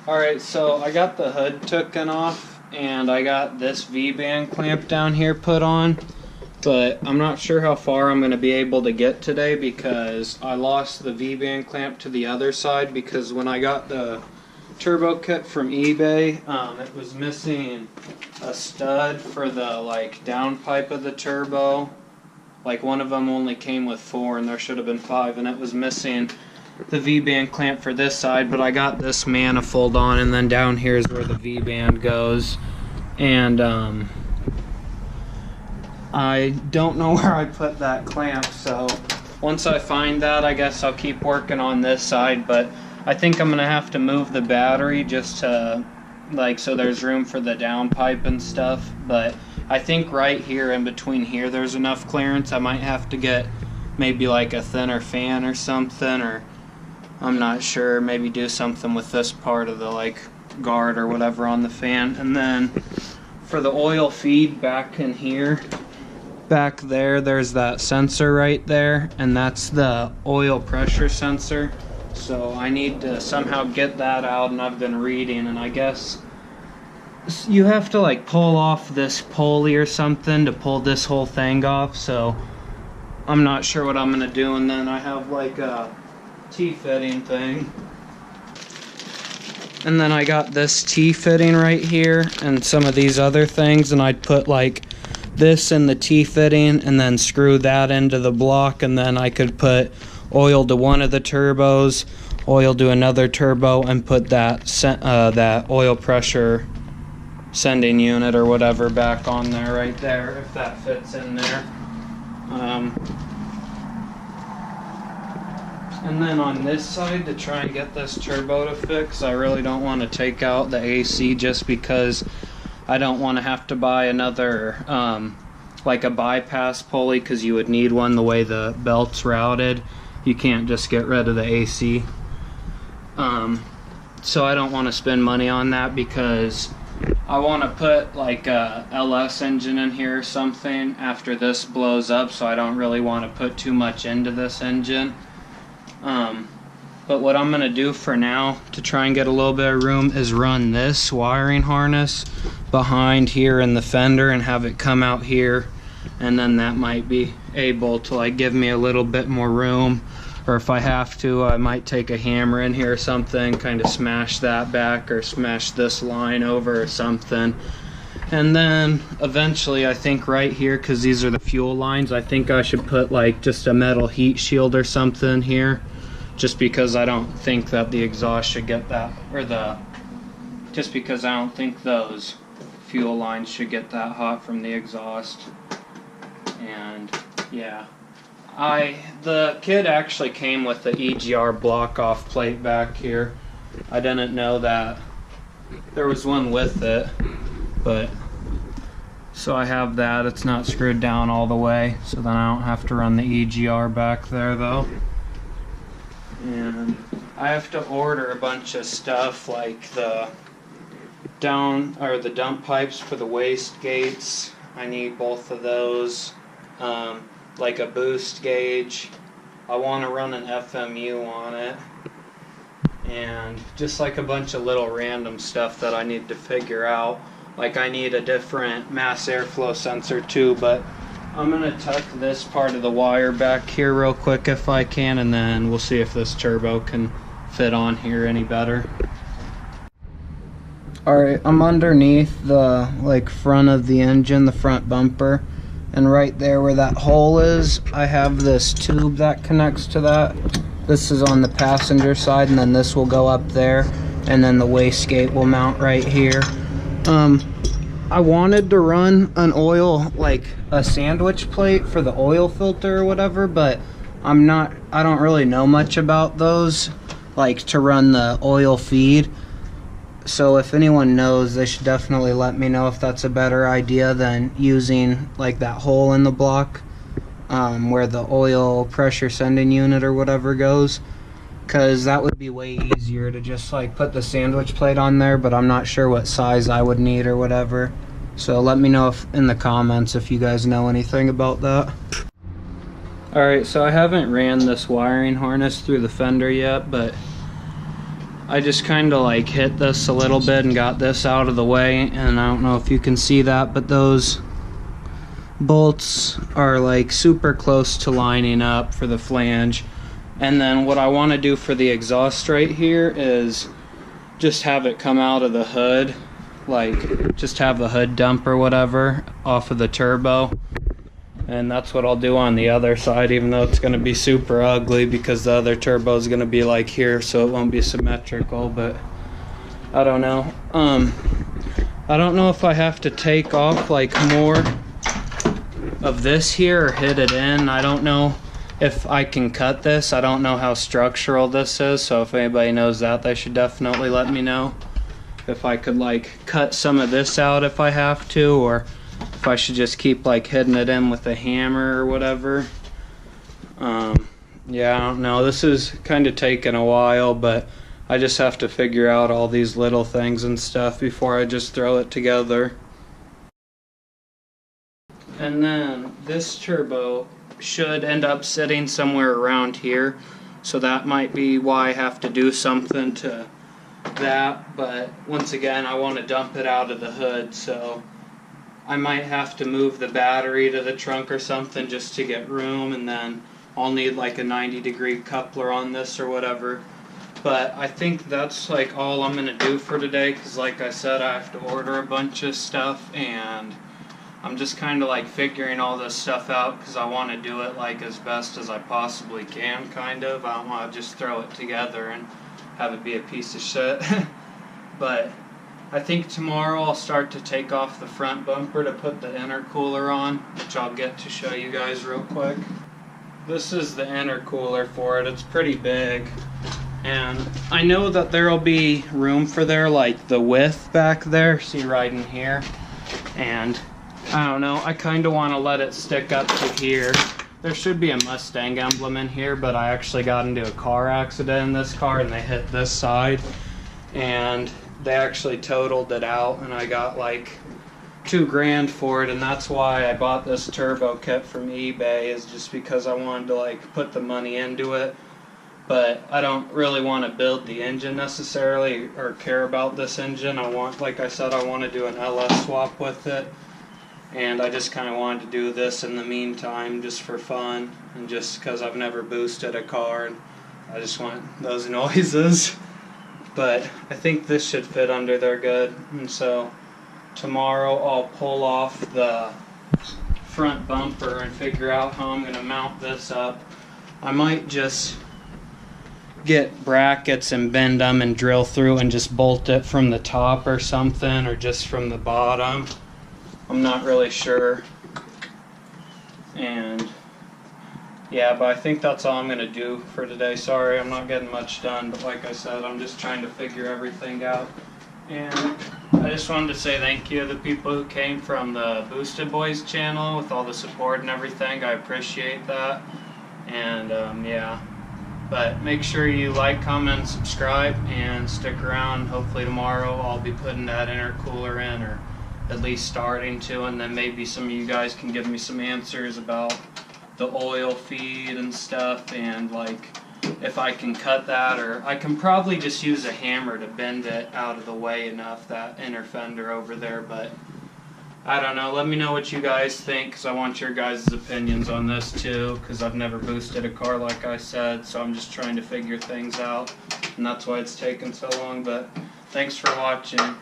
Alright, so I got the hood taken off and I got this V-band clamp down here put on, but I'm not sure how far I'm going to be able to get today because I lost the V-band clamp to the other side because when I got the turbo kit from eBay, it was missing a stud for the downpipe of the turbo. Like one of them only came with 4 and there should have been 5, and it was missing the V-band clamp for this side, but I got this manifold on, and then down here is where the V-band goes. And I don't know where I put that clamp, so once I find that, I guess I'll keep working on this side, but I think I'm gonna have to move the battery just to so there's room for the downpipe and stuff. But I think right here in between here there's enough clearance. I might have to get maybe like a thinner fan or something, or I'm not sure, maybe do something with this part of the guard or whatever on the fan. And then for the oil feed back in here, back there's that sensor right there, and that's the oil pressure sensor. So I need to somehow get that out, and I've been reading, and I guess you have to pull off this pulley or something to pull this whole thing off. So I'm not sure what I'm gonna do. And then I have a T-fitting thing, and then I got this T-fitting right here and some of these other things, and I'd put this in the T-fitting and then screw that into the block, and then I could put oil to one of the turbos, oil to another turbo, and put that that oil pressure sending unit or whatever back on there right there, if that fits in there. And then on this side, to try and get this turbo to fix, I really don't want to take out the AC just because I don't want to have to buy another a bypass pulley, because you would need one the way the belt's routed. You can't just get rid of the AC. So I don't want to spend money on that because I want to put a LS engine in here or something after this blows up, so I don't really want to put too much into this engine. But what I'm going to do for now to try and get a little bit of room is run this wiring harness behind here in the fender and have it come out here, and then that might be able to give me a little bit more room. Or if I have to, I might take a hammer in here or something, kind of smash that back or smash this line over or something. And then eventually, I think right here, because these are the fuel lines, I think I should put just a metal heat shield or something here, just because I don't think that the exhaust should get that, or just because I don't think those fuel lines should get that hot from the exhaust. And yeah, the kit actually came with the Egr Block Off Plate back here. I didn't know that there was one with it, but so I have that. It's not screwed down all the way, so then I don't have to run the Egr back there though. And I have to order a bunch of stuff like the dump pipes for the waste gates. I need both of those. Like a boost gauge. I want to run an FMU on it, and just a bunch of little random stuff that I need to figure out. I need a different mass airflow sensor too, but I'm gonna tuck this part of the wire back here real quick if I can, and then we'll see if this turbo can fit on here any better. Alright, I'm underneath the front of the engine, the front bumper. And right there where that hole is, I have this tube that connects to that. This is on the passenger side, and then this will go up there, and then the wastegate will mount right here. I wanted to run an oil, a sandwich plate for the oil filter or whatever, but I don't really know much about those, to run the oil feed. So if anyone knows, they should definitely let me know if that's a better idea than using that hole in the block where the oil pressure sending unit or whatever goes, because that would be way easier to just put the sandwich plate on there, but I'm not sure what size I would need or whatever. So let me know in the comments if you guys know anything about that. Alright, so I haven't ran this wiring harness through the fender yet, but I just kind of like hit this a little bit and got this out of the way, and I don't know if you can see that, but those bolts are like super close to lining up for the flange. And then what I want to do for the exhaust right here is just have it come out of the hood, like just have the hood dump or whatever off of the turbo. And that's what I'll do on the other side, even though it's going to be super ugly because the other turbo is going to be like here, so it won't be symmetrical. But I don't know. I don't know if I have to take off like more of this here or hit it in. I don't know if I can cut this. I don't know how structural this is, so if anybody knows that, they should definitely let me know. If I could like cut some of this out if I have to, or if I should just keep like hitting it in with a hammer or whatever. Yeah, I don't know. This is kind of taking a while, but I just have to figure out all these little things and stuff before I just throw it together. And then this turbo should end up sitting somewhere around here, so that might be why I have to do something to that. But once again, I want to dump it out of the hood, so I might have to move the battery to the trunk or something just to get room, and then I'll need like a 90-degree coupler on this or whatever. But I think that's like all I'm gonna do for today, because like I said, I have to order a bunch of stuff, and I'm just kind of like figuring all this stuff out because I want to do it like as best as I possibly can, kind of. I don't want to just throw it together and have it be a piece of shit. But I think tomorrow I'll start to take off the front bumper to put the intercooler on, which I'll get to show you guys real quick. This is the intercooler for it. It's pretty big, and I know that there'll be room for there, like the width back there, see right in here, and I don't know, I kind of want to let it stick up to here. There should be a Mustang emblem in here, but I actually got into a car accident in this car and they hit this side, and they actually totaled it out, and I got like $2 grand for it, and that's why I bought this turbo kit from eBay, is just because I wanted to like put the money into it. But I don't really want to build the engine necessarily or care about this engine. I want, like I said, I want to do an LS swap with it, and I just kind of wanted to do this in the meantime just for fun, and just because I've never boosted a car and I just want those noises. But I think this should fit under there good, and so tomorrow I'll pull off the front bumper and figure out how I'm going to mount this up. I might just get brackets and bend them and drill through and just bolt it from the top or something, or just from the bottom. I'm not really sure. And yeah, but I think that's all I'm going to do for today. Sorry, I'm not getting much done, but like I said, I'm just trying to figure everything out. And I just wanted to say thank you to the people who came from the Boosted Boys channel with all the support and everything. I appreciate that. And yeah, but make sure you like, comment, and subscribe, and stick around. Hopefully tomorrow I'll be putting that intercooler in, or at least starting to, and then maybe some of you guys can give me some answers about the oil feed and stuff, and like if I can cut that, or I can probably just use a hammer to bend it out of the way enough, that inner fender over there. But I don't know, let me know what you guys think, because I want your guys' opinions on this too, because I've never boosted a car like I said, so I'm just trying to figure things out, and that's why it's taken so long. But thanks for watching.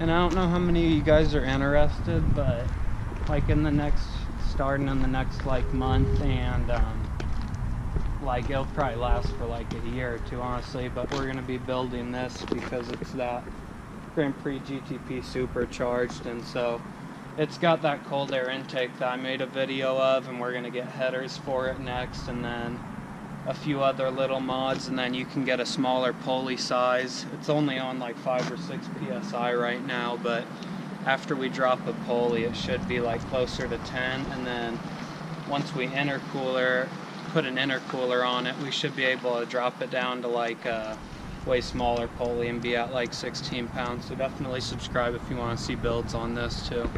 And I don't know how many of you guys are interested, but like in the next, starting in the next like month, and like it'll probably last for like a year or two, honestly, but we're gonna be building this because it's that Grand Prix GTP supercharged, and so it's got that cold air intake that I made a video of, and we're gonna get headers for it next, and then a few other little mods, and then you can get a smaller pulley size. It's only on like 5 or 6 psi right now, but after we drop a pulley it should be like closer to 10, and then once we put an intercooler on it, we should be able to drop it down to like a way smaller pulley and be at like 16 pounds. So definitely subscribe if you want to see builds on this too.